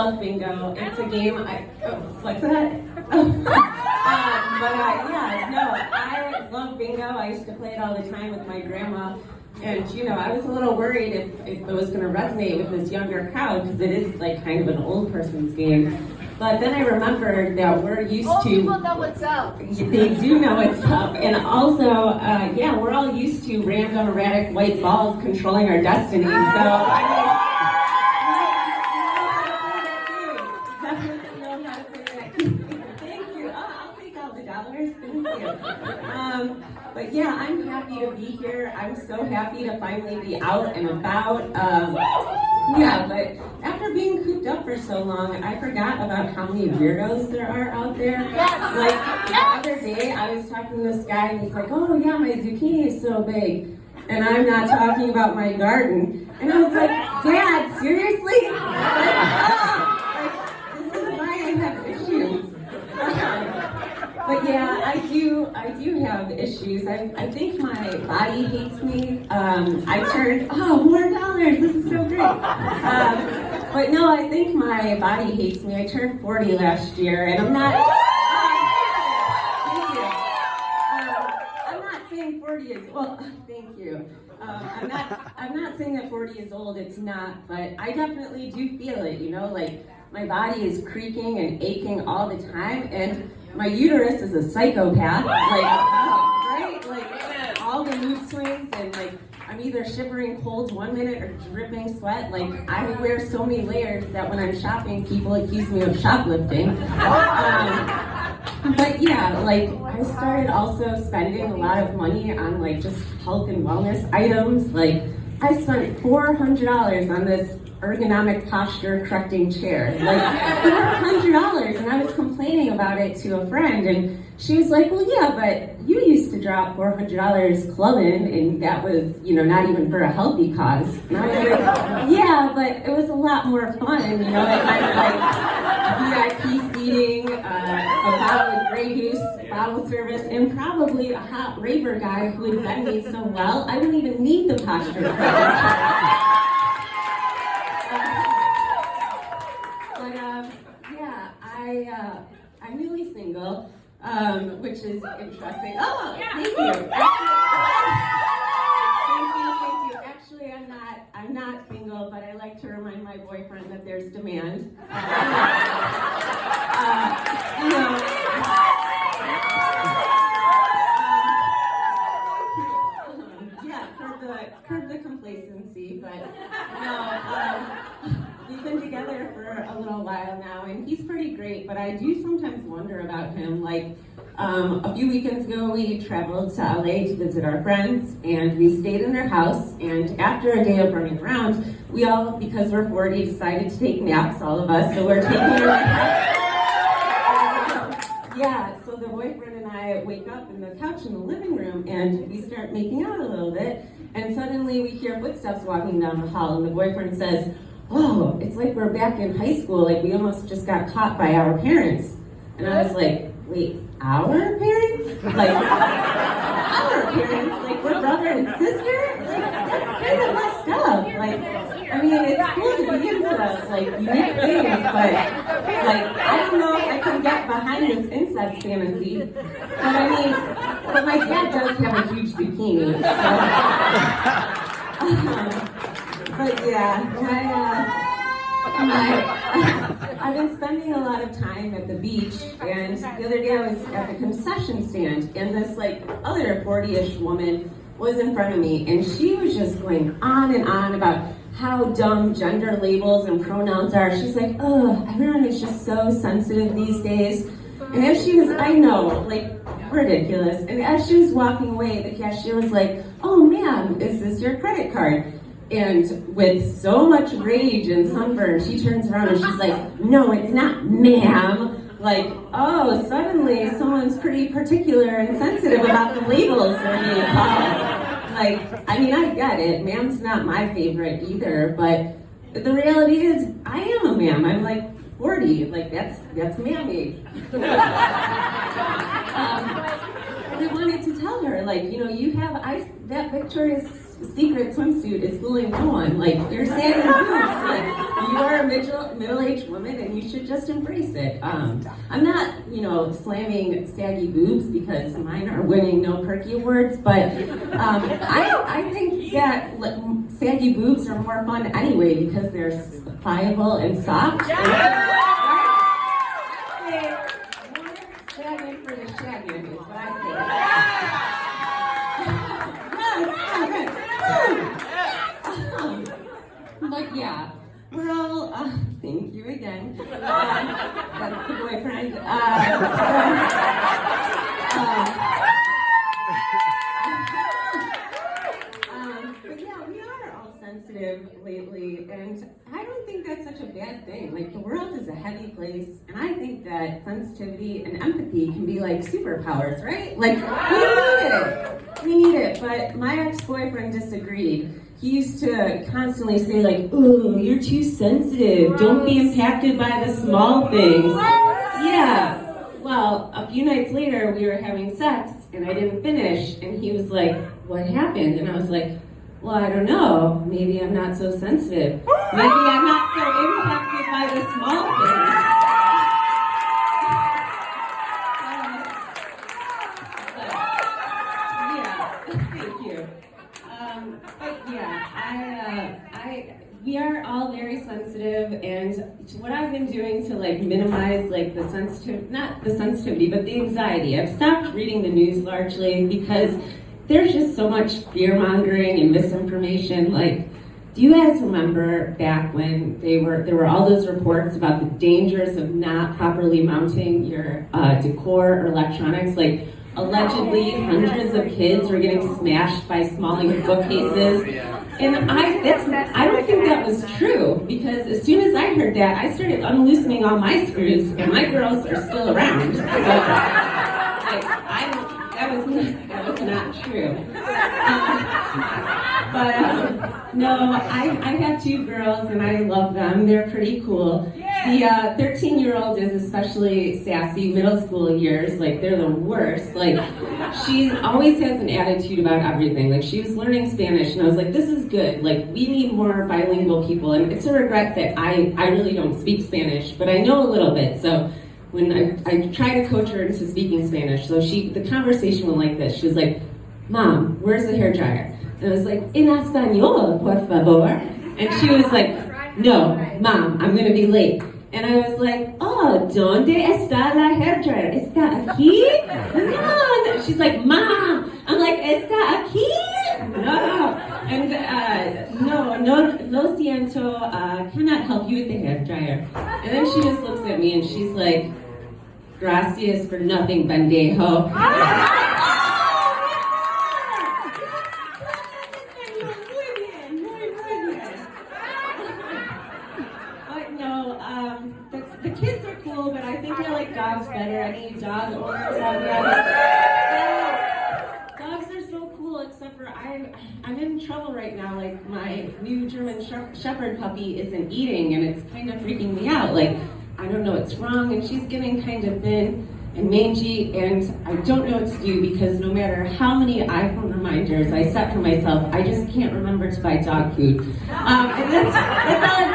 love bingo. It's a game what's that? I love bingo. I used to play it all the time with my grandma. And, I was a little worried if it was going to resonate with this younger crowd because it is like kind of an old person's game. But then I remembered that we're used to... people know what's up. They do know what's up. And also, we're all used to random, erratic white balls controlling our destiny. So, definitely know how to play that game. Thank you. Oh, I'll take all the dollars. Thank you. But yeah, I'm happy to be here. I'm so happy to finally be out and about. But after being cooped up for so long, I forgot about how many weirdos there are out there. Yes. Like the other day, I was talking to this guy and he's like, "Oh yeah, my zucchini is so big." And I'm not talking about my garden. And I was like, "Dad, seriously?" This is why I have issues. But yeah, I do have issues. I think my body hates me. I turned, more dollars, this is so great. But no, I think my body hates me. I turned 40 last year and I'm not, thank you. I'm not saying 40 is, thank you. I'm not saying that 40 is old, it's not, but I definitely do feel it, like my body is creaking and aching all the time, and my uterus is a psychopath, right? Like, all the mood swings, and like, I'm either shivering cold 1 minute or dripping sweat. Like, I wear so many layers that when I'm shopping, people accuse me of shoplifting. But yeah, like, I started also spending a lot of money on like just health and wellness items. Like, I spent $400 on this ergonomic posture correcting chair, like $400, and I was complaining about it to a friend, and she was like, "Well, yeah, but you used to drop $400 clubbing, and that was, not even for a healthy cause." And I was like, "Yeah, but it was a lot more fun, it kind of like VIP seating, a bottle of Grey Goose, bottle service, and probably a hot raver guy who would bend me so well, I wouldn't even need the posture correcting chair." I'm newly single, which is interesting. Oh, thank you. Thank you. Actually, I'm not single, but I like to remind my boyfriend that there's demand. Curb the complacency, but no. We've been together for a little while now, and he's pretty great, but I do sometimes wonder about him. Like, a few weekends ago, we traveled to LA to visit our friends, and we stayed in their house, and after a day of running around, we all, because we're 40, decided to take naps, all of us, so we're taking a nap. So the boyfriend and I wake up in the couch in the living room, and we start making out a little bit, and suddenly we hear footsteps walking down the hall, and the boyfriend says, "Oh, it's like we're back in high school, like we almost just got caught by our parents." And I was like, "Wait, our parents? Like, our parents? Like, we're brother and sister? Like, that's kind of messed up. Like, I mean, it's cool to be into us, like, unique things, but, like, I don't know if I can get behind this incest fantasy. But my dad does have a huge zucchini, so." But yeah, I've been spending a lot of time at the beach, and the other day I was at the concession stand, and this like other 40-ish woman was in front of me, and she was just going on and on about how dumb gender labels and pronouns are. She's like, "Oh, everyone is just so sensitive these days." And as she was, I know, like, ridiculous. And as she was walking away, the cashier was like, "Oh, ma'am, is this your credit card?" And with so much rage and sunburn, she turns around and she's like, "No, it's not, ma'am." Like, oh, suddenly someone's pretty particular and sensitive about the labels they're being called. Like, I mean, I get it. Ma'am's not my favorite either, but the reality is, I am a ma'am. I'm like 40. Like, that's mammy. And I wanted to tell her, like, you have that Victoria's Secret swimsuit is fooling no one. Like, you're saying boobs. Like, you are a middle-aged woman and you should just embrace it. I'm not, slamming saggy boobs because mine are winning No Perky Awards, but I think that saggy boobs are more fun anyway because they're pliable and soft. Shagging for the shagging is what I think. But yeah, we're all, thank you again. That's the boyfriend. But yeah, we are all sensitive lately, and I don't think that's such a bad thing. Like, the world is a heavy place, and I think that sensitivity and empathy can be like superpowers, right? Like, we need it, but my ex-boyfriend disagreed. He used to constantly say like, "Ooh, you're too sensitive. Don't be impacted by the small things." Yeah. Well, a few nights later, we were having sex, and I didn't finish, and he was like, "What happened?" And I was like, "Well, I don't know. Maybe I'm not so sensitive. Maybe I'm not so impacted by the small things." We are all very sensitive, and what I've been doing to like minimize like the not the sensitivity, but the anxiety. I've stopped reading the news largely because there's just so much fear mongering and misinformation. Like, do you guys remember back when there were all those reports about the dangers of not properly mounting your decor or electronics? Like, allegedly hundreds of kids were getting smashed by smaller bookcases. And I don't think that was true, because as soon as I heard that, I started unloosening all my screws, and my girls are still around. So, that was not true. No, I have two girls, and I love them. They're pretty cool. The 13-year-old is especially sassy. Middle school years, like, they're the worst. Like, she always has an attitude about everything. Like, she was learning Spanish, and I was like, this is good. Like, we need more bilingual people. And it's a regret that I really don't speak Spanish, but I know a little bit. So when I try to coach her into speaking Spanish, so the conversation went like this. She was like, "Mom, where's the hairdryer?" And I was like, "En español, por favor." And she was like, "No, Mom, I'm gonna be late." And I was like, "Oh, ¿dónde está la hairdryer? ¿Está aquí?" No. She's like, "Mom." I'm like, "Está aquí?" No. And no, lo siento, cannot help you with the hairdryer. And then she just looks at me and she's like, "Gracias for nothing, pendejo." The kids are cool, but I think I like dogs better. Any dog owners out there? Dogs are so cool, except for I'm in trouble right now. Like, my new German Shepherd puppy isn't eating, and it's kind of freaking me out. Like, I don't know what's wrong, and she's getting kind of thin and mangy, and I don't know what to do because no matter how many iPhone reminders I set for myself, I just can't remember to buy dog food. And that's all